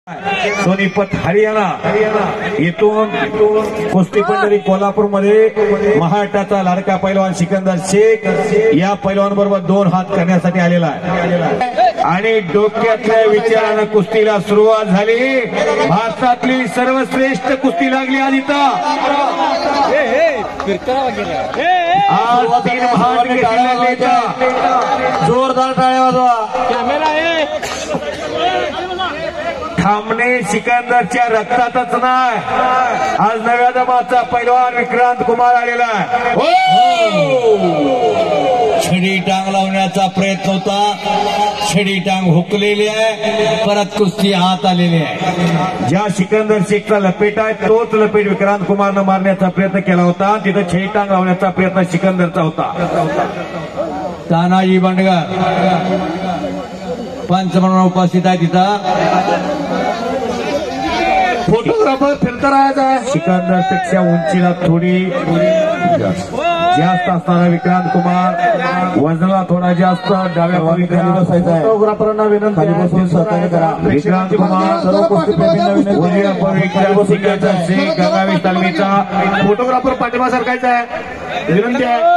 सोनीपत हरियाणा येथून कुस्ती पंढरी कोल्हापूरमध्ये महाराष्ट्राचा लाडका पैलवान सिकंदर शेख या पैलवान बरोबर 2 हात करण्यासाठी आलेला आहे आणि डोक्यातल्या विचारानं कुस्तीला सुरुवात झाली। भारतातली सर्वश्रेष्ठ कुस्ती लागली आज इथं। आज 3 महान केसरीचा जोरदार टाळ्या वाजवा। कॅमेरा थांबणे सिकंदरच्या रक्तातच नाही। आज नव्या दमाचा पैलवान विक्रांत कुमार आलेला आहे। छडी टांग लावण्याचा प्रयत्न होता, छडी टांग हुकलेली आहे, परत कुस्ती हात आलेली आहे। ज्या सिकंदर शेखचा लपेट आहे तोच लपेट विक्रांत कुमारनं मारण्याचा प्रयत्न केला होता। तिथं छडी टांग लावण्याचा प्रयत्न सिकंदरचा होता। तानाजी बंडगर पंच म्हणून उपस्थित आहे तिथं। फोटोग्राफर फिरता राहायचा। सिकंदर पेक्षा उंचीला थोडी जास्त असणारा विक्रांत कुमार वजनाला थोडा जास्त डाव्या बाजूला खाली बसायचा आहे। फोटोग्राफरांना विनंती खाली बसून सहकार्य करा। विक्रांत कुमार सर्व कुस्तीप्रेमींना विनंती गंगावेश तालमीचा फोटोग्राफर पाठिंबा सरकायचा आहे, विनंती आहे।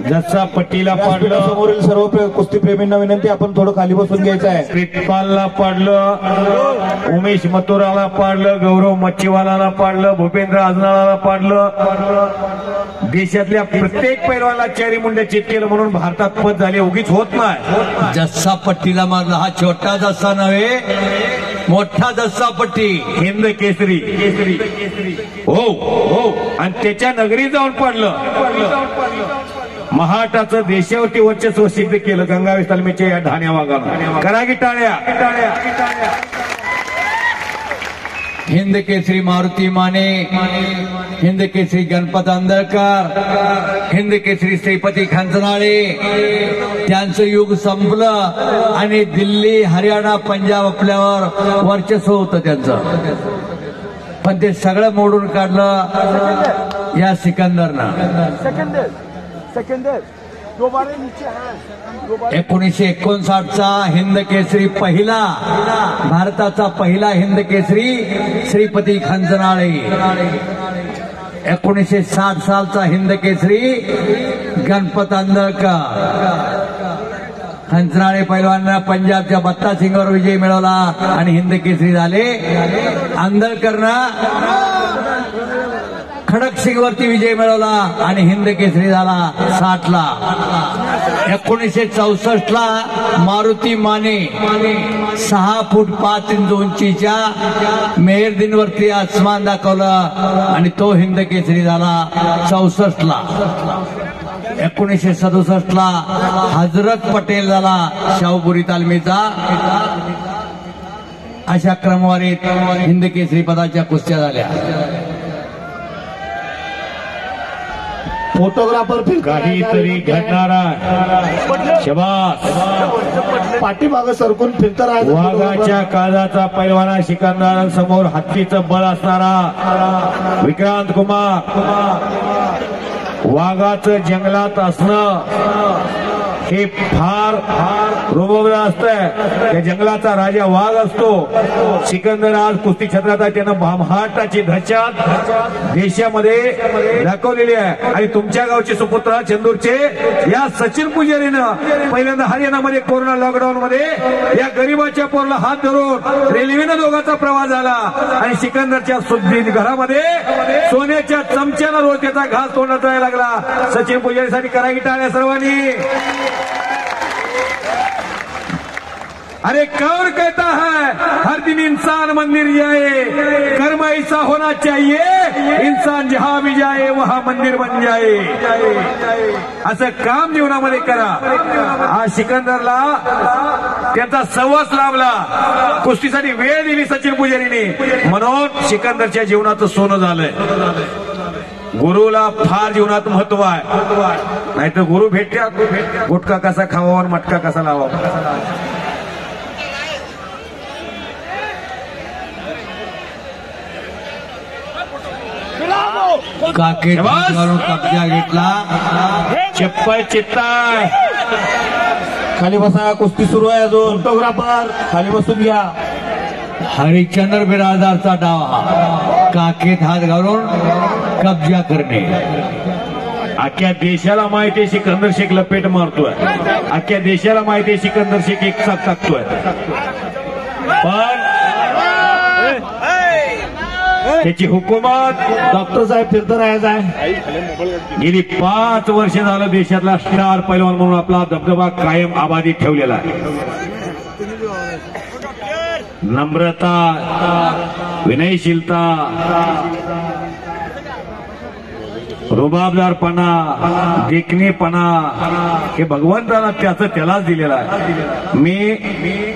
जसा पट्टीला पाडलं समोरील सर्व कुस्तीप्रेमींना विनंती आपण थोडं खाली बसून घ्यायचं आहे। प्रितपालला पाडलं, उमेश मथुराला पाडलं, गौरव मच्छीवालाला पाडलं, भूपेंद्र आजनाळाला पाडलं। देशातल्या प्रत्येक पैलवानाला चारी मुंड्या चित केलं म्हणून भारतात पद झाले, उगीच होत नाही। जस्सा पट्टीला मारला, हा छोटा जस्सा नव्हे मोठा जस्सा पट्टी हिंद केसरी हो हो आणि त्याच्या नगरी जाऊन पडलं। महाराष्ट्राचं देशावरती वर्चस्व सिद्ध केलं गंगावेश तालमीच्या या ढाण्या वाघानं। करा की टाळ्या। हिंद केसरी मारुती माने, हिंद केसरी गणपत आंदळकर, हिंद केसरी श्रीपती खंचनाळे त्यांचं युग संपलं आणि दिल्ली हरियाणा पंजाब आपल्यावर वर्चस्व होतं त्यांचं, पण ते सगळं मोडून काढलं या सिकंदरनं। 1959चा हिंद केसरी पहिला, भारताचा पहिला हिंद केसरी श्रीपती खंचनाळे। 1960 सालचा हिंद केसरी गणपत आंदळकर। खंचनाळे पैलवानांना पंजाबच्या बत्ता सिंगवर विजय मिळवला आणि हिंद केसरी झाले। आंदळकरनं खडक सिंग वरती विजय मिळवला आणि हिंद केसरी झाला 60 ला। 1964 ला मारुती माने 6 फूट 5 इंच उंचीच्या मेहरदीन वरती आसमान दाखवलं आणि तो हिंद केसरी झाला 64 ला। 1967 ला हजरत पटेल झाला शाहूपुरी तालमीचा। अशा क्रमवारीत हिंद केसरी पदाच्या कुस्त्या झाल्या। फोटोग्राफर काहीतरी घडणारा शबास पाठीमाग सरकून फिरता राहायचं। वाघाच्या काळजाचा पैलवाना सिकंदर समोर हत्तीचं बळ असणारा विक्रांत कुमार। वाघाचं जंगलात असणं हे फार रुबाबदार असतंय। त्या जंगलाचा राजा वाघ असतो। सिकंदर आज कुस्ती क्षेत्रात आहे, त्यानं महाराष्ट्राची दहशत देशामध्ये दाखवलेली आहे आणि तुमच्या गावचे सुपुत्र चंदूरचे या सचिन पुजारीनं पहिल्यांदा हरियाणामध्ये कोरोना लॉकडाऊन मध्ये या गरीबाच्या पोराला हात धरून रेल्वेनं दोघांचा प्रवास झाला आणि सिकंदरच्या सुद्धी घरामध्ये सोन्याच्या चमच्यानं रोज त्याचा घास तोंडात जायला लागला। सचिन पुजारीसाठी करा की टाळ्या सर्वांनी। अरे कौन कहता है हर दिन इंसान मंदिर जाए, कर्म ऐसा होना चाहिए इंसान जहां भी जाए वहां मंदिर बन जाए। असं काम जीवनामध्ये करा। आज सिकंदरला त्यांचा सहवास लाभला, कुस्तीसाठी वेळ दिली सचिन पुजारीने, म्हणून सिकंदरच्या जीवनाचं सोनं झालंय। गुरुला फार जीवनात महत्व आहे, नाहीतर गुरु भेटत्यात गुटखा कसा खावा आणि मटका कसा लावा। काकेट कब्जा घेतला, चप्पल चित्ताय खाली बसा, कुस्ती सुरू आहे अजून। फोटोग्राफर खाली बसून घ्या। हरिश्चंद्र बिरादारचा डाव हा काखेत हात घालून कब्जा करणे. अख्ख्या देशाला माहिती आहे सिकंदर शेख लपेट मारतोय. अख्ख्या देशाला माहिती आहे सिकंदर शेख एक साथ टाकतोय. पण त्याची हुकूमत डॉक्टर साहेब फिरता राहायचं आहे. गेली 5 वर्ष झालं देशातला स्टार पैलवान म्हणून आपला दबदबा कायम आबादीत ठेवलेला आहे. नम्रता, विनयशीलता, रुबाबदारपणा, देखणेपणा हे भगवंताला त्यालाच दिलेला आहे. मी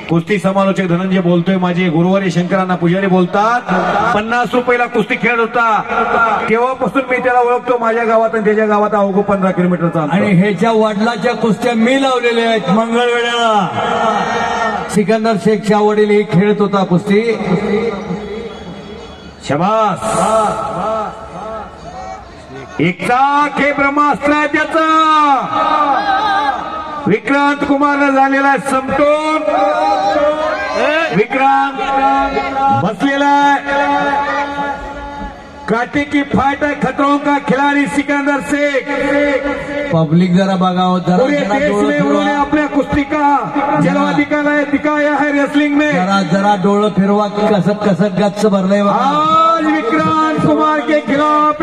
कुस्ती समालोचक धनंजय बोलतोय. माझे गुरुवारी शंकरांना पुजारी बोलतात 50 रुपयाला कुस्ती खेळत होता तेव्हापासून मी त्याला ओळखतो. माझ्या गावात आणि त्याच्या गावात अवघं 15 किलोमीटरचा. आणि ह्याच्या वडिलाच्या कुस्त्या मी लावलेल्या आहेत. मंगळवेळेला सिकंदर शेखच्या वडील ही खेळत होता कुस्ती. शबास. एकचा हे ब्रह्मास्त्र आहे त्याचा. विक्रांत कुमारला झालेला आहे समतोल. विक्रांत बसलेला आहे. काटे की फाइट है खतरों का खिलाड़ी सिकंदर शेख. पब्लिक जरा बघावं. पूरे देश में उन्होंने अपने कुश्ती का जलवा दिखाया है रेसलिंग में. जरा डोळं फिरवा. कसं गच्च भरलंय बघा. आज विक्रांत कुमार के खिलाफ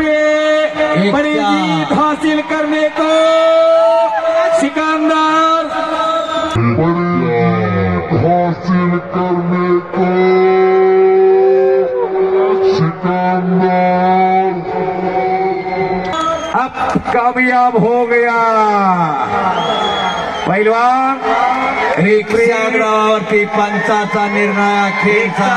बड़ी जीत हासिल करने को सिकंदर हासिल करने को सिकंदर अब कामयाब हो गया. पहलवान रिक्षा ग्रावावरती पंचाचा निर्णय अखेरचा.